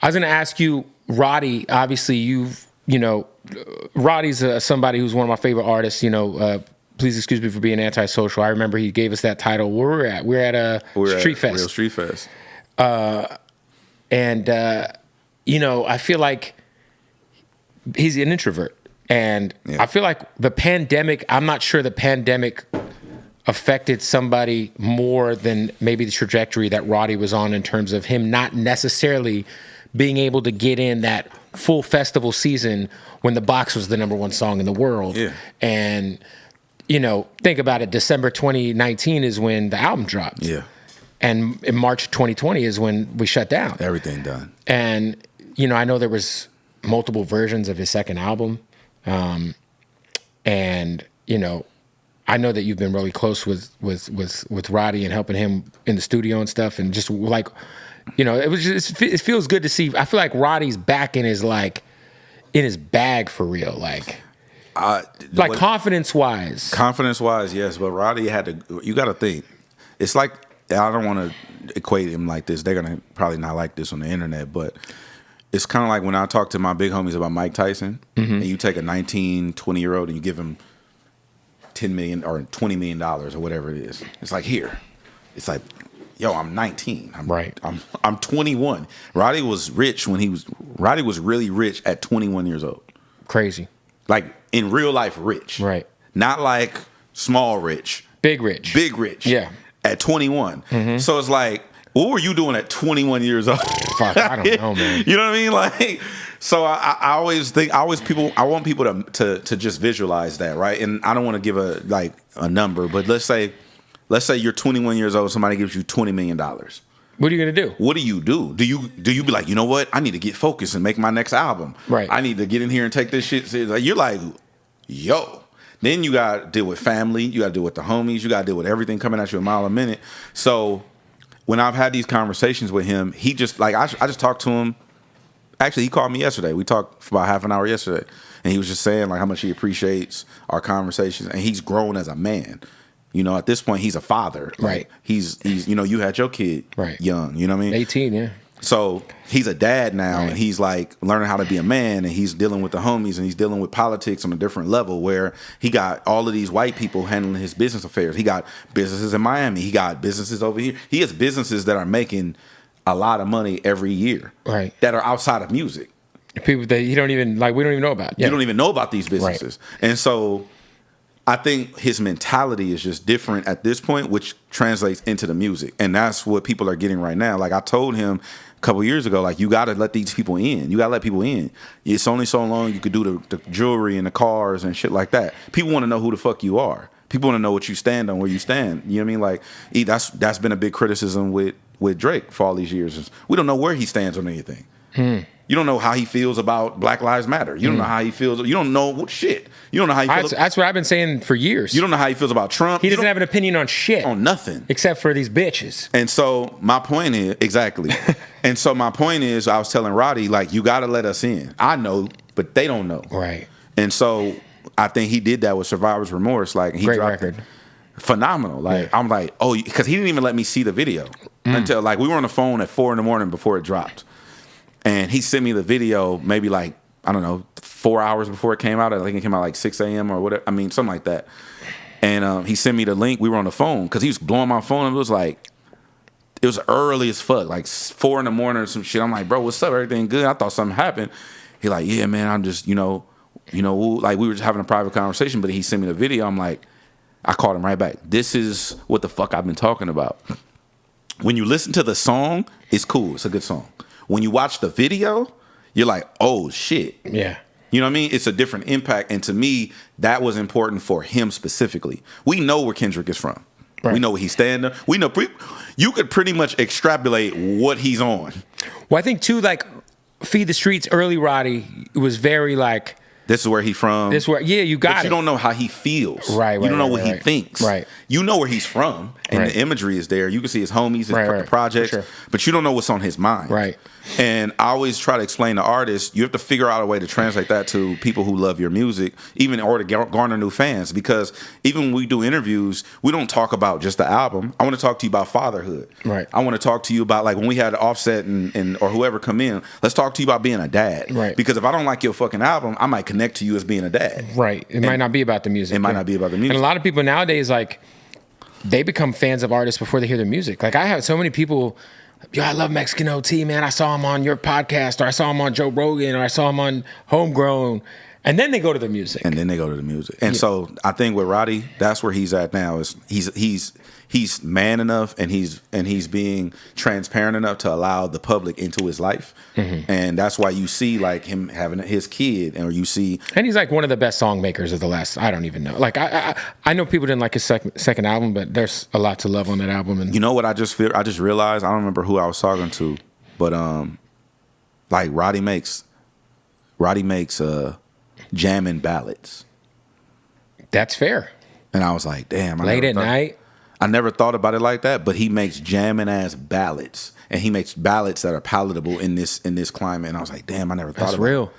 was going to ask you, Roddie, obviously Roddy's somebody who's one of my favorite artists, please excuse me for being antisocial. I remember he gave us that title. Where we're at? We're at Street Fest. Real Street Fest. I feel like he's an introvert. And I feel like the pandemic, I'm not sure the pandemic affected somebody more than maybe the trajectory that Roddie was on in terms of him not necessarily being able to get in that full festival season when The Box was the #1 song in the world. Yeah. And, think about it. December 2019 is when the album dropped. Yeah. And in March 2020 is when we shut down. Everything done. And, I know there was multiple versions of his second album. I know that you've been really close with Roddie and helping him in the studio and stuff. And just like, it feels good to see. I feel like Roddie's back in his bag for real. Confidence wise. Confidence wise, yes. But Roddie you got to think. It's like, I don't want to equate him like this. They're going to probably not like this on the internet, but it's kind of like when I talk to my big homies about Mike Tyson, and you take a 19, 20-year-old and you give him $10 million or $20 million or whatever it is. It's like, here. It's like, yo, I'm 19. I'm 21. Roddie was really rich at 21 years old. Crazy. Like in real life rich. Right. Not like small rich. Big rich. Big rich. Yeah. At 21. So it's like, what were you doing at 21 years old? Fuck, I don't know, man. You know what I mean? Like, so I want people to just visualize that, right? And I don't want to give a number, but let's say you're 21 years old, somebody gives you $20 million. What are you gonna do? What do you do? Do you be like, you know what? I need to get focused and make my next album. Right. I need to get in here and take this shit seriously. Like, you're like, yo. Then you got to deal with family. You got to deal with the homies. You got to deal with everything coming at you a mile a minute. So when I've had these conversations with him, he just I just talked to him. Actually, he called me yesterday. We talked for about half an hour yesterday, and he was just saying how much he appreciates our conversations, and he's grown as a man. At this point, he's a father. Right. He's you had your kid young. You know what I mean? 18, yeah. So he's a dad now, and he's learning how to be a man, and he's dealing with the homies, and he's dealing with politics on a different level where he got all of these white people handling his business affairs. He got businesses in Miami. He got businesses over here. He has businesses that are making a lot of money every year that are outside of music. People that we don't even know about. Yeah. You don't even know about these businesses. Right. And so I think his mentality is just different at this point, which translates into the music. And that's what people are getting right now. I told him a couple years ago, you got to let these people in. You got to let people in. It's only so long you could do the jewelry and the cars and shit like that. People want to know who the fuck you are. People want to know what you stand on, where you stand. You know what I mean? That's been a big criticism with Drake for all these years. We don't know where he stands on anything. You don't know how he feels about Black Lives Matter. You don't know how he feels. You don't know what shit. You don't know how he feels. That's what I've been saying for years. You don't know how he feels about Trump. He doesn't have an opinion on shit. On nothing. Except for these bitches. And so my point is, exactly. And so my point is, I was telling Roddie, you got to let us in. I know, but they don't know. Right. And so I think he did that with Survivor's Remorse. He Great dropped record. Phenomenal. I'm because he didn't even let me see the video until we were on the phone at 4 a.m. before it dropped. And he sent me the video maybe 4 hours before it came out. I think it came out 6 a.m. or whatever. I mean, something like that. And he sent me the link. We were on the phone because he was blowing my phone. And it was early as fuck, 4 a.m. or some shit. I'm like, bro, what's up? Everything good? I thought something happened. He yeah, man, I'm just, we were just having a private conversation, but he sent me the video. I'm like, I called him right back. This is what the fuck I've been talking about. When you listen to the song, it's cool. It's a good song. When you watch the video, you're like, oh, shit. Yeah. You know what I mean? It's a different impact. And to me, that was important for him specifically. We know where Kendrick is from. Right. We know where he's standing. We know you could pretty much extrapolate what he's on. Well, I think, too, Feed the Streets, early Roddie was very, This is where he's from. This where, yeah, you got but it. You don't know how he feels. Right. You don't know what he right. thinks. Right. You know where he's from, and the imagery is there. You can see his homies, the projects, but you don't know what's on his mind. Right. And I always try to explain to artists, you have to figure out a way to translate that to people who love your music, even or to garner new fans. Because even when we do interviews, we don't talk about just the album. I want to talk to you about fatherhood. Right. I want to talk to you about, like, when we had Offset and or whoever come in, let's talk to you about being a dad. Right. Because if I don't like your fucking album, I might connect to you as being a dad. Right. It might not be about the music. It might not be about the music. And a lot of people nowadays, like, they become fans of artists before they hear their music. Like, I have so many people, yo, I love Mexican OT, man. I saw him on your podcast, or I saw him on Joe Rogan, or I saw him on Homegrown. And then they go to the music. And so I think with Roddy, that's where he's at now. Is he's man enough, and he's being transparent enough to allow the public into his life. Mm-hmm. And that's why you see, like, him having his kid, or you see, and he's like one of the best song makers of the last, I don't even know. Like, I know people didn't like his second album, but there's a lot to love on that album. And you know what I just realized, I don't remember who I was talking to, but like Roddy makes jamming ballads. That's fair. And I was like, damn. Late at night. I never thought about it like that, but he makes jamming ass ballads, and he makes ballads that are palatable in this climate. And I was like, damn, I never thought about it. That's real.